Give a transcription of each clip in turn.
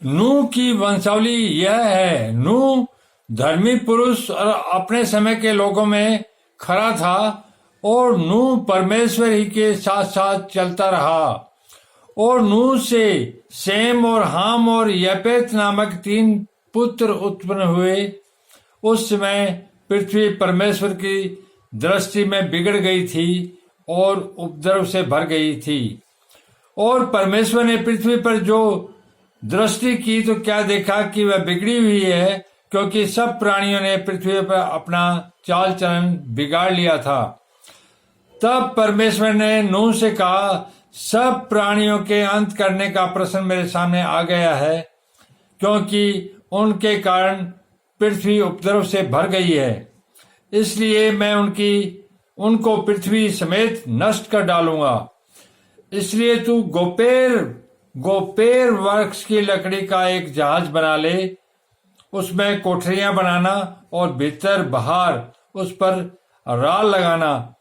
नूह की वंशावली यह है। नूह धर्मी पुरुष और अपने समय के लोगों में खरा था और नूह परमेश्वर ही के साथ साथ चलता रहा। और नूह से सेम और हाम और यपेत नामक 3 पुत्र उत्पन्न हुए। उस समय पृथ्वी परमेश्वर की दृष्टि में बिगड़ गई थी और उपद्रव से भर गई थी। और परमेश्वर ने पृथ्वी पर जो दृष्टि की तो क्या देखा कि वह बिगड़ी हुई है, क्योंकि सब प्राणियों ने पृथ्वी पर अपना चाल चलन बिगाड़ लिया था। तब परमेश्वर ने नूह से कहा, सब प्राणियों के अंत करने का प्रश्न मेरे सामने आ गया है, क्योंकि उनके कारण पृथ्वी उपद्रव से भर गई है। इसलिए मैं उनको पृथ्वी समेत नष्ट कर डालूंगा। इसलिए तू गोपेर वृक्ष की लकड़ी का एक जहाज बना ले, उसमें कोठरियां बनाना और भीतर बाहर उस पर राल लगाना।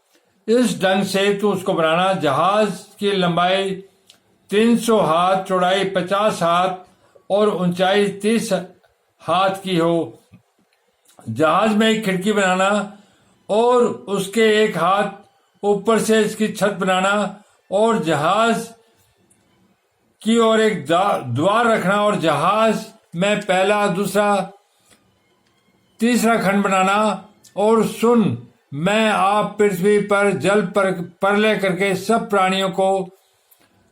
इस ढंग से तू उसको बनाना, जहाज की लंबाई 300 हाथ, चौड़ाई 50 हाथ और ऊंचाई 30 हाथ की हो। जहाज में एक खिड़की बनाना और उसके एक हाथ ऊपर से इसकी छत बनाना, और जहाज की ओर एक द्वार रखना, और जहाज में पहला, दूसरा, तीसरा खंड बनाना। और सुन, मैं आप पृथ्वी पर जल पर प्रलय करके सब प्राणियों को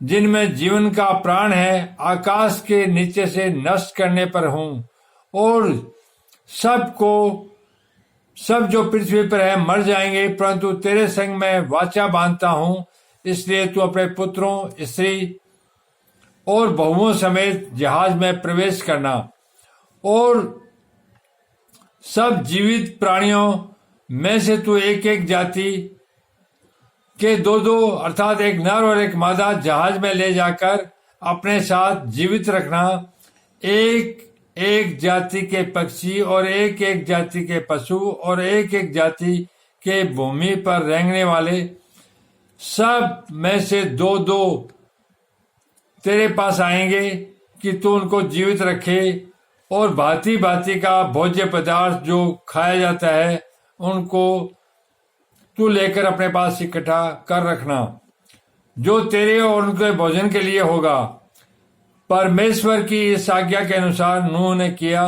जिनमें जीवन का प्राण है आकाश के नीचे से नष्ट करने पर हूं। और सब जो पृथ्वी पर है मर जाएंगे, परंतु तेरे संग मैं वाचा बांधता हूं। इसलिए तू अपने पुत्रों, स्त्री और बहुओं समेत जहाज में प्रवेश करना। और सब जीवित प्राणियों में से तू एक एक जाति के 2-2 अर्थात एक नर और एक मादा जहाज में ले जाकर अपने साथ जीवित रखना। एक एक जाति के पक्षी और एक एक जाति के पशु और एक एक जाति के भूमि पर रेंगने वाले सब में से 2-2 तेरे पास आएंगे कि तू उनको जीवित रखे। और भांति भांति का भोज्य पदार्थ जो खाया जाता है उनको तू लेकर अपने पास इकट्ठा कर रखना, जो तेरे और उनके भोजन के लिए होगा। परमेश्वर की इस आज्ञा के अनुसार नूह ने किया।